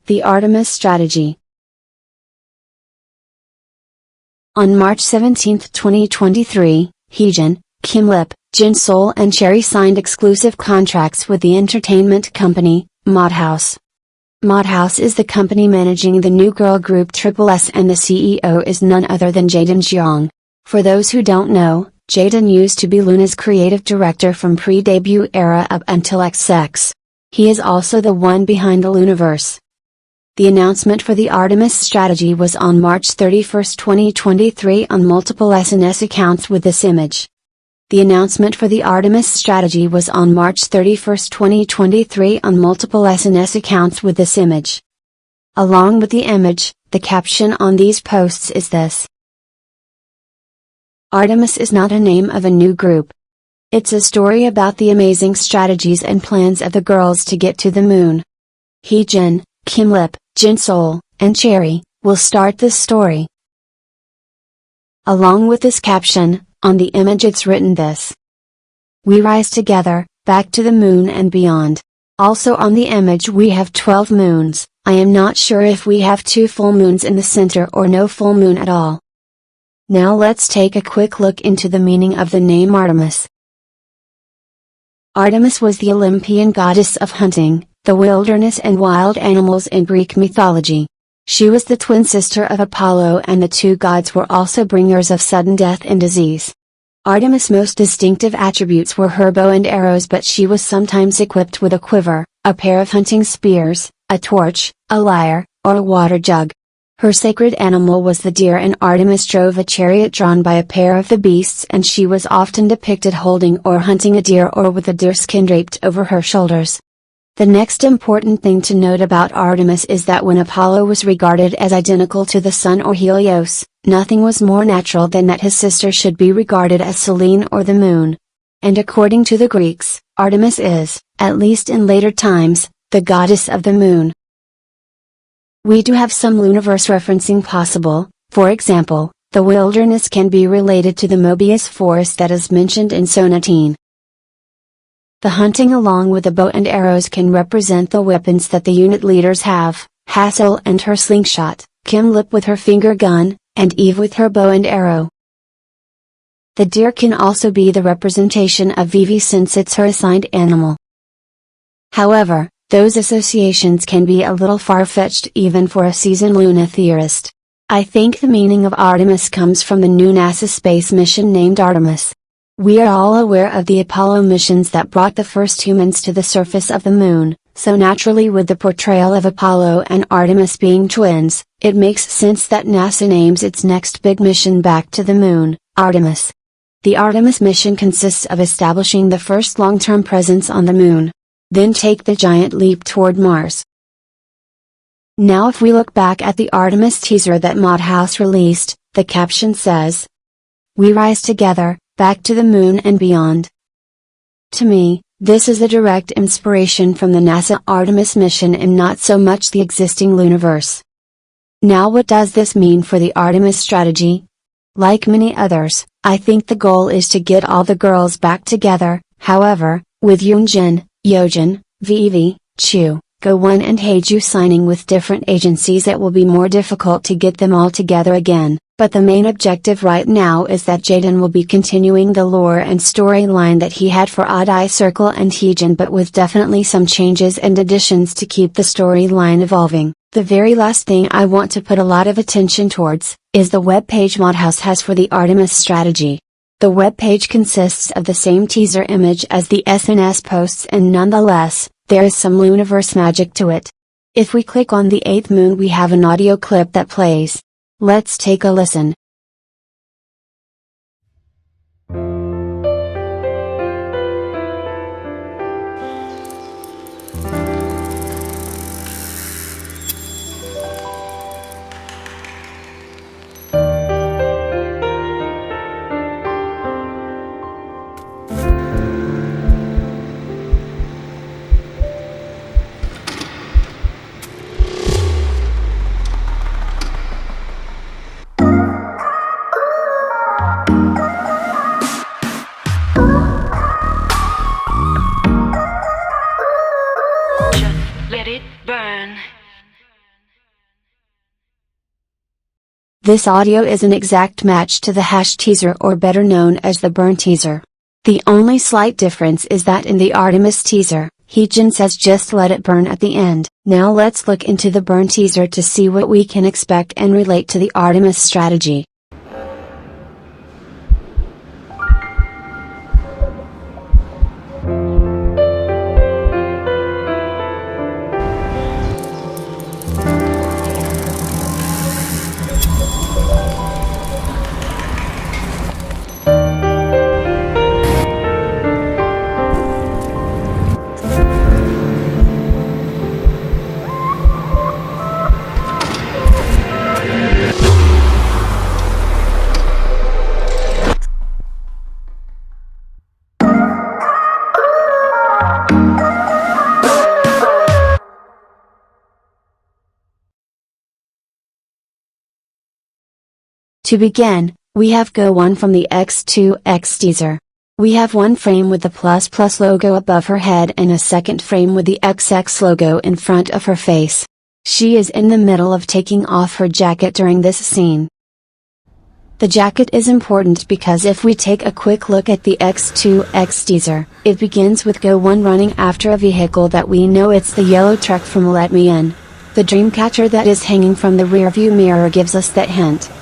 The Artemis Strategy. On March 17, 2023, Heyju, Kim Lip, Jin Sol and Cherry signed exclusive contracts with the entertainment company, Madhouse. Madhouse is the company managing the new girl group Triple S, and the CEO is none other than Jaden Jiang. For those who don't know, Jaden used to be Loona's creative director from pre-debut era up until XX. He is also the one behind the loonaverse. The announcement for the Artemis strategy was on March 31, 2023 on multiple SNS accounts with this image. The announcement for the Artemis strategy was on March 31, 2023 on multiple SNS accounts with this image. Along with the image, the caption on these posts is this: Artemis is not a name of a new group. It's a story about the amazing strategies and plans of the girls to get to the moon. Heyju, Kim Lip, Jin Sol, and Cherry will start this story. Along with this caption, on the image it's written this: We rise together, back to the moon and beyond. Also on the image we have 12 moons. I am not sure if we have 2 full moons in the center or no full moon at all. Now let's take a quick look into the meaning of the name Artemis. Artemis was the Olympian goddess of hunting, the wilderness and wild animals in Greek mythology. She was the twin sister of Apollo, and the two gods were also bringers of sudden death and disease. Artemis' most distinctive attributes were her bow and arrows, but she was sometimes equipped with a quiver, a pair of hunting spears, a torch, a lyre, or a water jug. Her sacred animal was the deer, and Artemis drove a chariot drawn by a pair of the beasts, and she was often depicted holding or hunting a deer or with a deer skin draped over her shoulders. The next important thing to note about Artemis is that when Apollo was regarded as identical to the sun or Helios, nothing was more natural than that his sister should be regarded as Selene or the moon. And according to the Greeks, Artemis is, at least in later times, the goddess of the moon. We do have some loonaverse referencing possible. For example, the wilderness can be related to the Mobius forest that is mentioned in Sonatine. The hunting along with the bow and arrows can represent the weapons that the unit leaders have, Hassel and her slingshot, Kim Lip with her finger gun, and Eve with her bow and arrow. The deer can also be the representation of Vivi since it's her assigned animal. However, those associations can be a little far-fetched even for a seasoned Luna theorist. I think the meaning of Artemis comes from the new NASA space mission named Artemis. We are all aware of the Apollo missions that brought the first humans to the surface of the moon, so naturally with the portrayal of Apollo and Artemis being twins, it makes sense that NASA names its next big mission back to the moon, Artemis. The Artemis mission consists of establishing the first long-term presence on the moon. Then take the giant leap toward Mars. Now if we look back at the Artemis teaser that Madhouse released, the caption says, We rise together, back to the moon and beyond. To me, this is a direct inspiration from the NASA Artemis mission and not so much the existing loonaverse. Now what does this mean for the Artemis strategy? Like many others, I think the goal is to get all the girls back together. However, with Yunjin, Yojin, Vivi, Chu, Go1 and Heyju signing with different agencies, it will be more difficult to get them all together again, but the main objective right now is that Jaden will be continuing the lore and storyline that he had for oddeyecircle and Heyju, but with definitely some changes and additions to keep the storyline evolving. The very last thing I want to put a lot of attention towards, is the webpage Madhouse has for the Artemis strategy. The webpage consists of the same teaser image as the SNS posts, and nonetheless, there is some loonaverse magic to it. If we click on the 8th moon, we have an audio clip that plays. Let's take a listen. Let it burn. This audio is an exact match to the hash teaser, or better known as the burn teaser. The only slight difference is that in the Artemis teaser, Heyju says just let it burn at the end. Now let's look into the burn teaser to see what we can expect and relate to the Artemis strategy. To begin, we have Go 1 from the X2X teaser. We have one frame with the ++ logo above her head and a second frame with the XX logo in front of her face. She is in the middle of taking off her jacket during this scene. The jacket is important because if we take a quick look at the X2X teaser, it begins with Go 1 running after a vehicle that we know it's the yellow truck from Let Me In. The dreamcatcher that is hanging from the rearview mirror gives us that hint.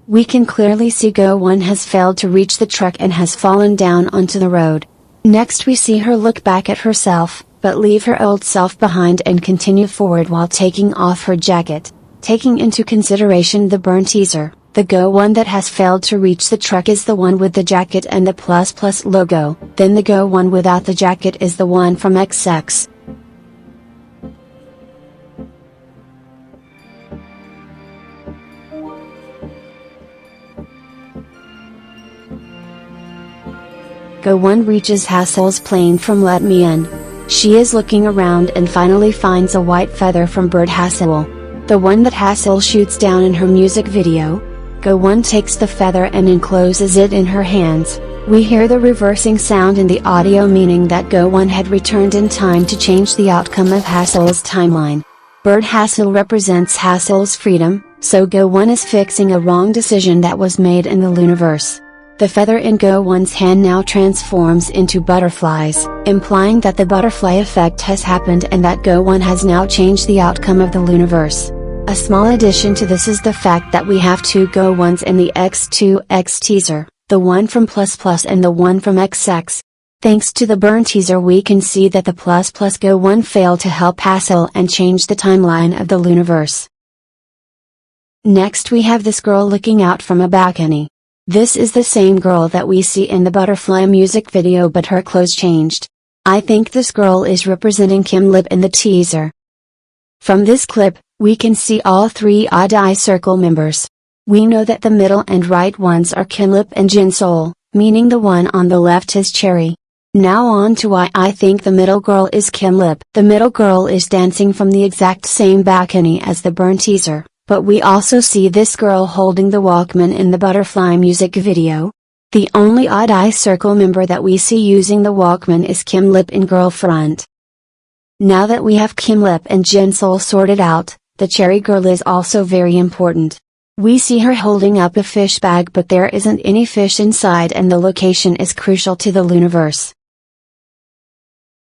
We can clearly see Go 1 has failed to reach the truck and has fallen down onto the road. Next we see her look back at herself, but leave her old self behind and continue forward while taking off her jacket. Taking into consideration the burn teaser, the Go 1 that has failed to reach the truck is the one with the jacket and the ++ logo, then the Go 1 without the jacket is the one from XX. Go 1 reaches Hassel's plane from Let Me In. She is looking around and finally finds a white feather from Bird Hassel, the one that Hassel shoots down in her music video. Go 1 takes the feather and encloses it in her hands. We hear the reversing sound in the audio, meaning that Go 1 had returned in time to change the outcome of Hassel's timeline. Bird Hassel represents Hassel's freedom, so Go 1 is fixing a wrong decision that was made in the loonaverse. The feather in Go 1's hand now transforms into butterflies, implying that the butterfly effect has happened and that Go 1 has now changed the outcome of the loonaverse. A small addition to this is the fact that we have two Go 1s in the X2X teaser, the one from ++ and the one from XX. Thanks to the burn teaser we can see that the ++ Go 1 failed to help Hassel and change the timeline of the loonaverse. Next we have this girl looking out from a balcony. This is the same girl that we see in the Butterfly music video, but her clothes changed. I think this girl is representing Kim Lip in the teaser. From this clip, we can see all three oddeyecircle members. We know that the middle and right ones are Kim Lip and Jinsol, meaning the one on the left is Cherry. Now on to why I think the middle girl is Kim Lip. The middle girl is dancing from the exact same balcony as the burn teaser. But we also see this girl holding the Walkman in the Butterfly music video. The only oddeyecircle member that we see using the Walkman is Kim Lip in girl front. Now that we have Kim Lip and Jinsol sorted out, the Cherry girl is also very important. We see her holding up a fish bag, but there isn't any fish inside, and the location is crucial to the loonaverse.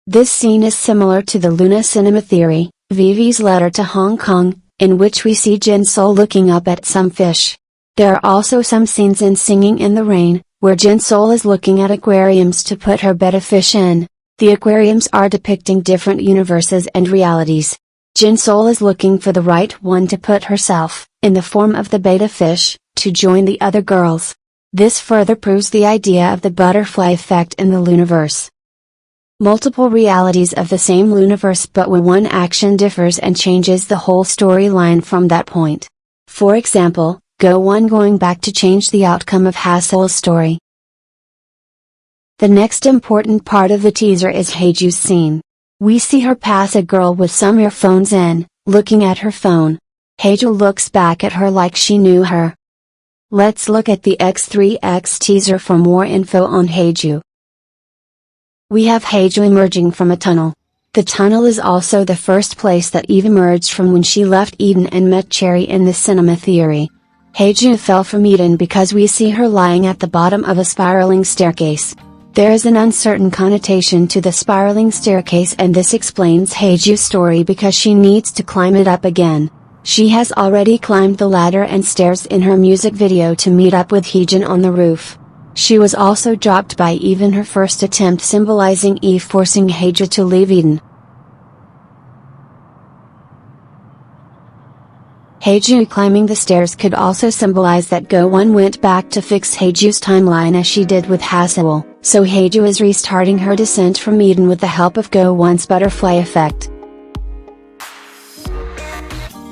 This scene is similar to the Luna Cinema Theory, Vivi's letter to Hong Kong, in which we see Jinsol looking up at some fish. There are also some scenes in Singing in the Rain, where Jinsol is looking at aquariums to put her betta fish in. The aquariums are depicting different universes and realities. Jinsol is looking for the right one to put herself, in the form of the betta fish, to join the other girls. This further proves the idea of the butterfly effect in the loonaverse. Multiple realities of the same loonaverse, but where one action differs and changes the whole storyline from that point. For example, Go 1 going back to change the outcome of Hassel's story. The next important part of the teaser is Heyju's scene. We see her pass a girl with some earphones in, looking at her phone. Heyju looks back at her like she knew her. Let's look at the X3X teaser for more info on Heyju. We have Heyju emerging from a tunnel. The tunnel is also the first place that Eve emerged from when she left Eden and met Cherry in the cinema theory. Heyju fell from Eden because we see her lying at the bottom of a spiraling staircase. There is an uncertain connotation to the spiraling staircase, and this explains Heyju's story because she needs to climb it up again. She has already climbed the ladder and stairs in her music video to meet up with Heyju on the roof. She was also dropped by Eve in her first attempt, symbolizing Eve forcing Heyju to leave Eden. Heyju climbing the stairs could also symbolize that Go-1 went back to fix Heyju's timeline as she did with Hassel, so Heyju is restarting her descent from Eden with the help of Go-1's butterfly effect.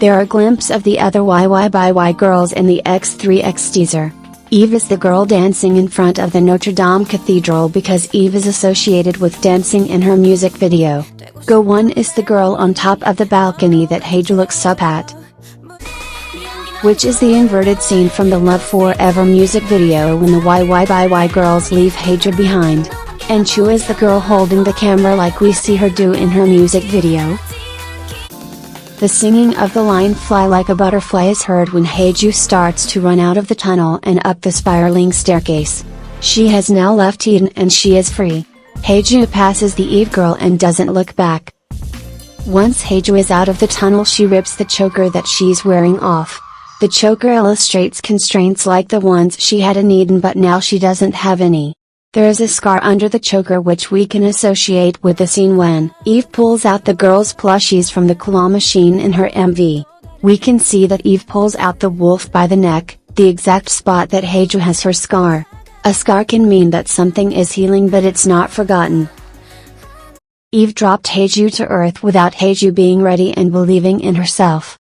There are glimpses of the other YY girls in the X3X teaser. Eve is the girl dancing in front of the Notre Dame Cathedral because Eve is associated with dancing in her music video. Go-1 is the girl on top of the balcony that Heyju looks up at, which is the inverted scene from the Love Forever music video when the YY girls leave Heyju behind. And Chu is the girl holding the camera like we see her do in her music video. The singing of the line "Fly like a butterfly" is heard when Heyju starts to run out of the tunnel and up the spiraling staircase. She has now left Eden and she is free. Heyju passes the Eve girl and doesn't look back. Once Heyju is out of the tunnel, she rips the choker that she's wearing off. The choker illustrates constraints like the ones she had in Eden, but now she doesn't have any. There is a scar under the choker which we can associate with the scene when Eve pulls out the girl's plushies from the claw machine in her MV. We can see that Eve pulls out the wolf by the neck, the exact spot that Heyju has her scar. A scar can mean that something is healing, but it's not forgotten. Eve dropped Heyju to earth without Heyju being ready and believing in herself.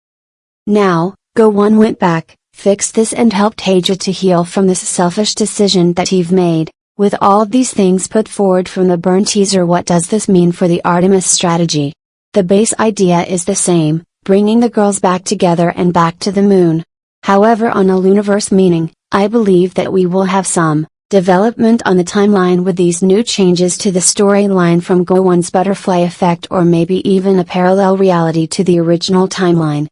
Now, Go-1 went back, fixed this and helped Heyju to heal from this selfish decision that Eve made. With all of these things put forward from the burn teaser, what does this mean for the Artemis strategy? The base idea is the same, bringing the girls back together and back to the moon. However, on a loonaverse meaning, I believe that we will have some development on the timeline with these new changes to the storyline from Go-1's butterfly effect, or maybe even a parallel reality to the original timeline.